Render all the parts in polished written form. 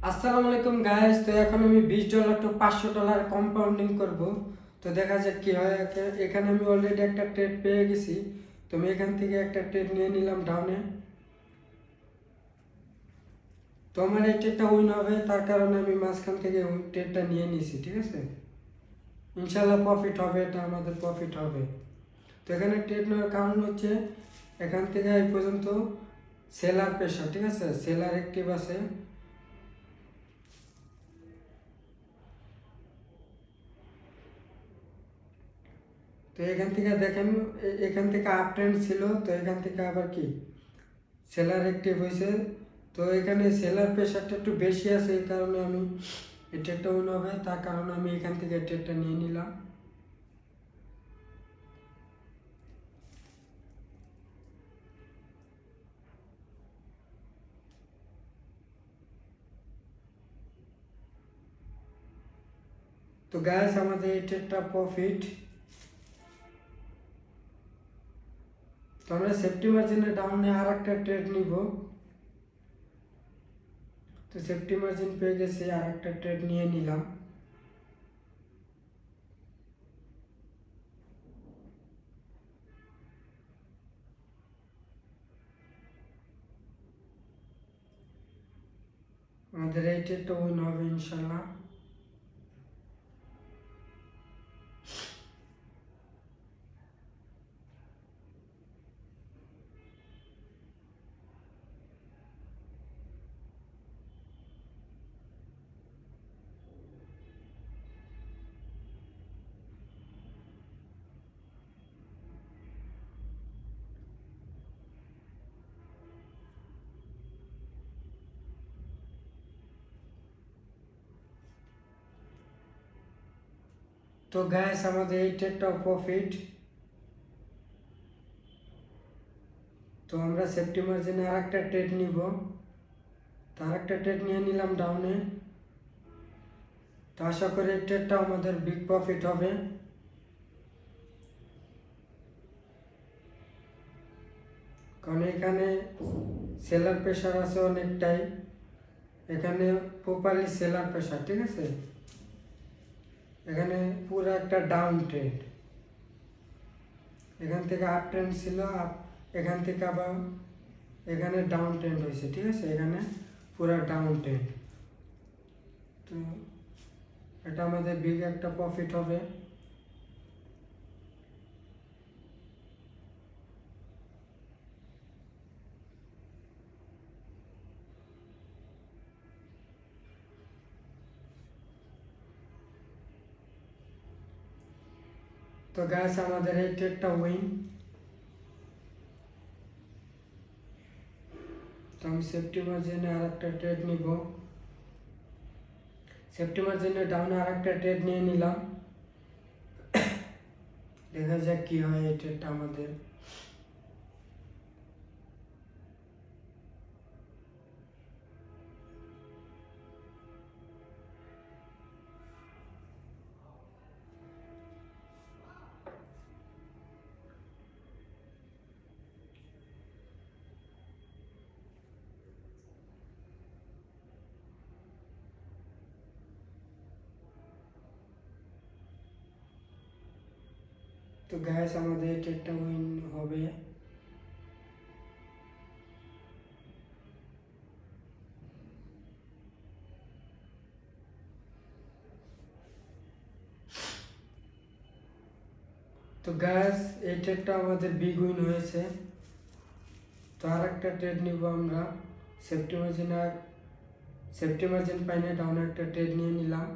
আসসালামু আলাইকুম গাইস। তো এখন আমি $20 টু $500 কম্পাউন্ডিং করব। তো দেখা যাক কি হয়। এখানে আমি অলরেডি একটা ট্রেড পেয়ে গেছি। তো আমি এখান থেকে একটা ট্রেড নিয়ে নিলাম ডাউনে। তো আমার এই ট্রেডটা উইন হবে, তার কারণে আমি মাঝখান থেকে ট্রেডটা নিয়ে নিছি, ঠিক আছে। ইনশাল্লাহ প্রফিট হবে, এটা আমাদের প্রফিট হবে। তো এখানে ট্রেড নেওয়ার কারণ হচ্ছে এখান থেকে এই পর্যন্ত সেলার প্রেশার, ঠিক আছে, সেলার অ্যাক্টিভ আছে। তো এখান থেকে দেখেন, এখান থেকে আপ ট্রেন্ড ছিল, তো এখান থেকে আবার কি সেলার অ্যাক্টিভ হয়েছে। তো এখানে সেলার প্রেশারটা একটু বেশি আছে, এই কারণে আমি এই ট্রেডটা উইন হবে, তার কারণে আমি এখান থেকে ট্রেডটা নিয়ে নিলাম। তো গ্যাস আমাদের এই ট্রেডটা প্রফিট। তো আমরা সেফটি মার্জিনের ডাউনে আর একটা ট্রেড নিব। তো সেফটি মার্জিন পেয়ে গেছে, আর একটা ট্রেড নিয়ে নিলাম। আমাদের এই ট্রেডটা উইন হবে ইনশাল্লাহ। তো গ্যাস আমাদের এই ট্রেডটাও প্রফিট। তো আমরা সেফটি মার্জিনে আর একটা ট্রেড নিব। তো আর একটা ট্রেড নিয়ে নিলাম ডাউনে। তো আশা করি এই ট্রেডটা আমাদের বিগ প্রফিট হবে। কারণ এখানে সেলার প্রেশার আছে অনেকটাই, এখানে প্রপারলি সেলার প্রেশার, ঠিক আছে। এখানে পুরো একটা ডাউন ট্রেড, এখান থেকে আপ ট্রেন্ড ছিল, আপ এখান থেকে আবার এখানে ডাউন ট্রেন্ড হয়েছে, ঠিক আছে। এখানে পুরো ডাউন ট্রেন্ড। তো এটা আমাদের বিগ একটা প্রফিট হবে। তো গ্যাস আমাদের এই ট্রেডটা উইন। তো আমি সেফটি মার্জিনে আর একটা ট্রেড নিব। সেফটি মার্জিনে ডাউনে আর একটা ট্রেড নিয়ে নিলাম। দেখা যাক কি হয় এই ট্রেডটা আমাদের। তো গ্যাস আমাদের এই ট্রেডটা উইন হবে। তো গ্যাস এই ট্রেডটা আমাদের বিগ উইন হয়েছে। তো আর একটা ট্রেড নিব আমরা। সেফটি মার্জিন আর সেফটি মার্জিন পাইনে ডাউনে একটা ট্রেড নিয়ে নিলাম।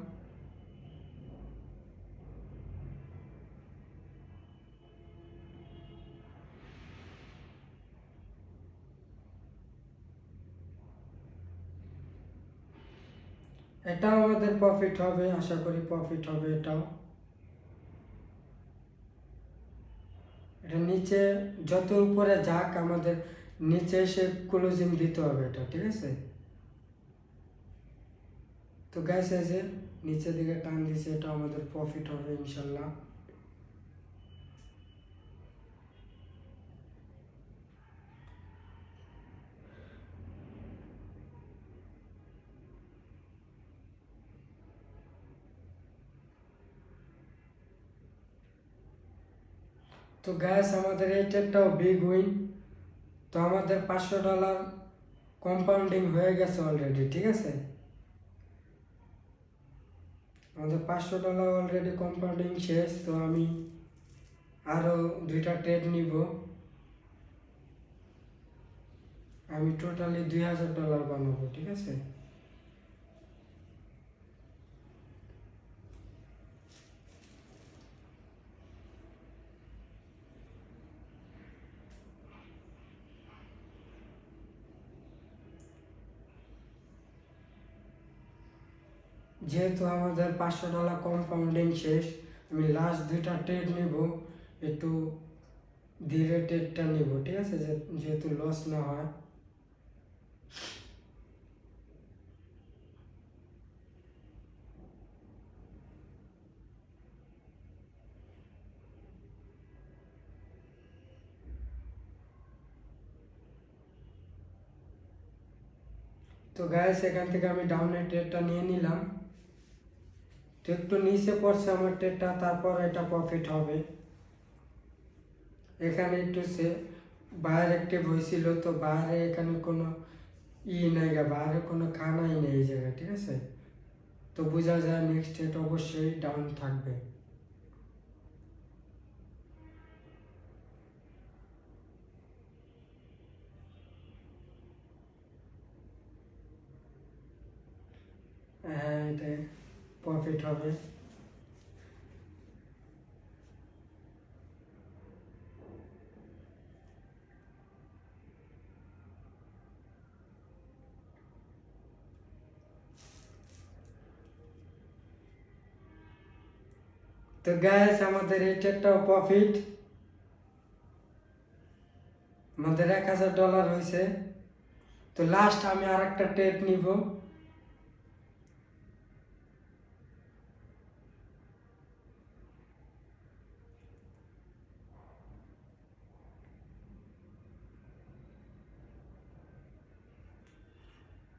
এটাও আমাদের প্রফিট হবে, আশা করি প্রফিট হবে এটাও। এটা নিচে যত উপরে যাক, আমাদের নিচে এসে ক্লোজিং দিতে হবে এটা, ঠিক আছে। তো গ্যাস এসে নিচের দিকে টান দিছে, এটা আমাদের প্রফিট হবে ইনশাল্লাহ। তো গ্যাস আমাদের এই ট্রেডটাও বিগ উইন। তো আমাদের $500 কম্পাউন্ডিং হয়ে গেছে অলরেডি, ঠিক আছে। আমাদের $500 অলরেডি কম্পাউন্ডিং শেষ। তো আমি আরও 2টা ট্রেড নিব। আমি টোটালি $2000 বানাবো, ঠিক আছে। যেহেতু আমাদের $500 কম্পাউন্ডিং শেষ, আমি লাস্ট 2টা ট্রেড নিব। একটু ধীরে ট্রেডটা নিব, ঠিক আছে, যেহেতু লস না হয়। তো গাইস এখান থেকে আমি ডাউনের ট্রেডটা নিয়ে নিলাম। তো একটু নিচে পড়ছে আমার ট্রেডটা, তারপর এটা প্রফিট হবে। এখানে একটু সে বাইরে অ্যাক্টিভ হয়েছিল, তো বাইরে এখানে কোনো নাই, বাইরে কোনো খানাই নেই এই জায়গায়, ঠিক আছে। তো বোঝা যায় নেক্সট ট্রেড অবশ্যই ডাউন থাকবে। হ্যাঁ, এটা প্রফিট হবে। তো গ্যাস আমাদের এই ট্রেডটাও প্রফিট। আমাদের $1000 হয়েছে। তো লাস্ট আমি আর একটা ট্রেড নিব।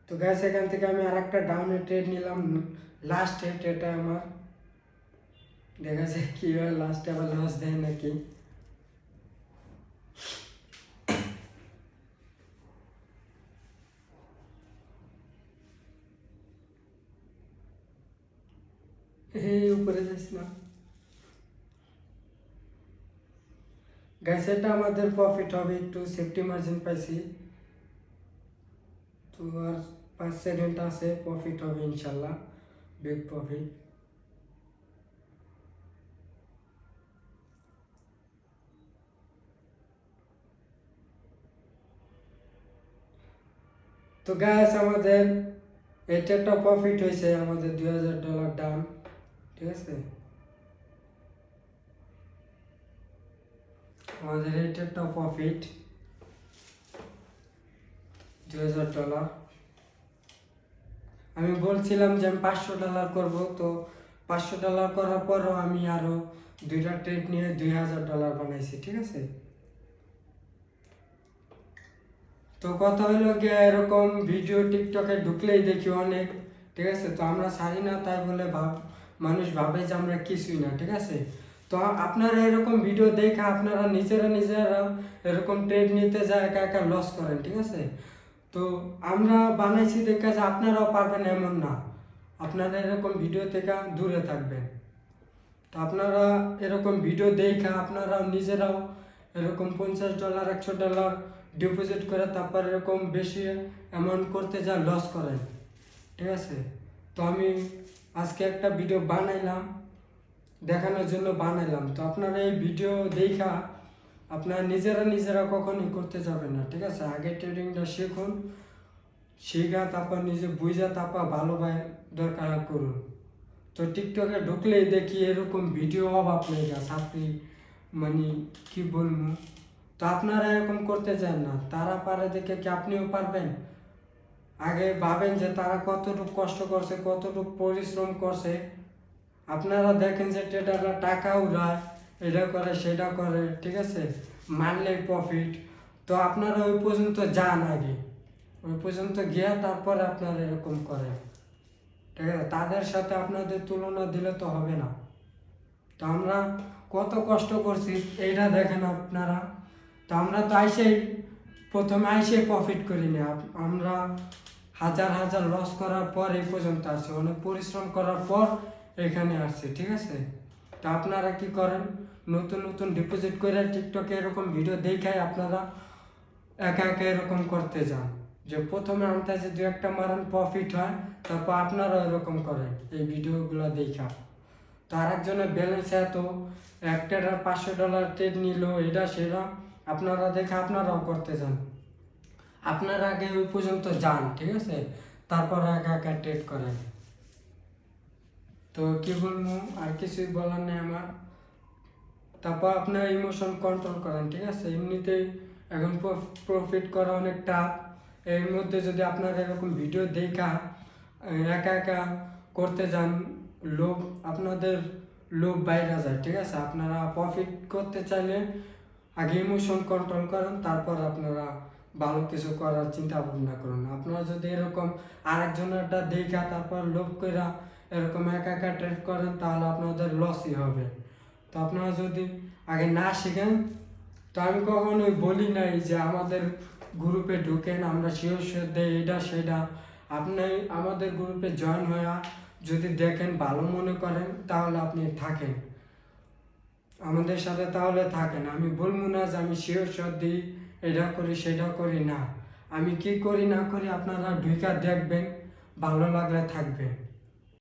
তো গ্যাস এখান থেকে আমি আর একটা ডাউনের ট্রেড নিলাম। লাস্ট ট্রেড এটা আমার, দেখা যায় কি হয়, লাস্টে আবার লস দেয় নাকি। এই উপরে যাস না গ্যাস, এটা আমাদের প্রফিট হবে। একটু সেফটি মার্জিন পাইছি, তো আর 5 সেকেন্ড আছে, প্রফিট হবে ইনশাল্লাহ, বিগ প্রফিট। তো গ্যাস আমাদের এটা একটা প্রফিট হয়েছে, আমাদের $2000 ডাউন, ঠিক আছে। আমাদের এটা একটা প্রফিট $2000। আমি বলছিলাম যে আমি $500 করব, তো $500 করার পরও আমি আরও 2টা ট্রেড নিয়ে $2000 বানাইছি, ঠিক আছে। তো কথা হলো গিয়ে এরকম ভিডিও টিকটকে ঢুকলেই দেখি অনেক, ঠিক আছে। তো আমরা ছাড়ি না, তাই বলে মানুষ ভাবে যে আমরা কিছুই না, ঠিক আছে। তো আপনারা এরকম ভিডিও দেখে আপনারা নিজেরা এরকম ট্রেড নিতে যায় একা একা লস করেন, ঠিক আছে। তো আমরা বানাইছি দেখে যে আপনারাও পারবেন এমন না, আপনারা এরকম ভিডিও থেকে দূরে থাকবেন। তো আপনারা এরকম ভিডিও দেখে আপনারাও নিজেরাও এরকম $50 $100 ডিপোজিট করে তারপর এরকম বেশি অ্যামাউন্ট করতে যা লস করেন, ঠিক আছে। তো আমি আজকে একটা ভিডিও বানাইলাম, দেখানোর জন্য বানাইলাম। তো আপনারা এই ভিডিও দেখা আপনারা নিজেরা কখনই করতে যাবেন না, ঠিক আছে। আগে ট্রেডিংটা শিখুন, শিখা তারপর নিজে বুঝা তারপর ভালোভাবে দরকার করুন। তো টিকটকে ঢুকলেই দেখি এরকম ভিডিও অভাব নেই, চাকরি মানে কি বলবো। তো আপনারা এরকম করতে চান না, তারা পারে দেখে কি আপনিও পারবেন? আগে ভাবেন যে তারা কতটুকু কষ্ট করছে, কতটুকু পরিশ্রম করছে। আপনারা দেখেন যে ট্রেডাররা টাকা উড়ায়, এটা করে সেটা করে, ঠিক আছে, মারলেই প্রফিট। তো আপনারা ওই পর্যন্ত যান, আগে ওই পর্যন্ত গিয়ে তারপরে আপনারা এরকম করেন, ঠিক আছে। তাদের সাথে আপনাদের তুলনা দিলে তো হবে না। তো আমরা কত কষ্ট করছি এইটা দেখেন আপনারা। তো আমরা তো প্রথমে প্রফিট করিনি, আমরা হাজার হাজার লস করার পর এই পর্যন্ত আসছে, অনেক পরিশ্রম করার পর এখানে আসছে, ঠিক আছে। তো আপনারা কি করেন, নতুন নতুন ডিপোজিট করে টিকটকে এরকম ভিডিও দেখায় আপনারা একা একা এরকম করতে যান, যে প্রথমে আনতেছে দু একটা মারান প্রফিট হয়, তারপর আপনারা এরকম করেন এই ভিডিওগুলো দেখা। তো আরেকজনের ব্যালেন্স এত, একটা $500 ট্রেড নিল, এটা সেটা আপনারা দেখে আপনারাও করতে যান। আপনারা আগে ওই পর্যন্ত যান, ঠিক আছে, তারপর একা একা ট্রেড করেন। তো কি বলবো, আর কিছুই বলার নেই আমার। তারপর আপনার ইমোশন কন্ট্রোল করেন, ঠিক আছে। এমনিতেই এখন প্রফিট করা অনেক টাফ, এর মধ্যে যদি আপনারা এরকম ভিডিও দেখা একা একা করতে যান, আপনাদের লোভ বাইরে যায়, ঠিক আছে। আপনারা প্রফিট করতে চাইলে আগে ইমোশন কন্ট্রোল করেন, তারপর আপনারা ভালো কিছু করার চিন্তা ভাবনা করুন। আপনারা যদি এরকম আরেকজনেরটা দেখা তারপর লোভ করে এরকম একা একা ট্রেড করেন, তাহলে আপনাদের লসই হবে। তো আপনারা যদি আগে না শিখেন, তো আমি কখনোই বলি নাই যে আমাদের গ্রুপে ঢুকেন, আমরা শিওর দেই এটা সেটা। আপনি আমাদের গ্রুপে জয়েন হয়ে যদি দেখেন ভালো মনে করেন, তাহলে আপনি থাকেন আমাদের সাথে, তাহলে থাকেন। আমি বলবো না যে আমি শিওর দিই, এটা করি সেটা করি না। আমি কি করি না করি আপনারা ঢুকা দেখবেন, ভালো লাগলে থাকবেন।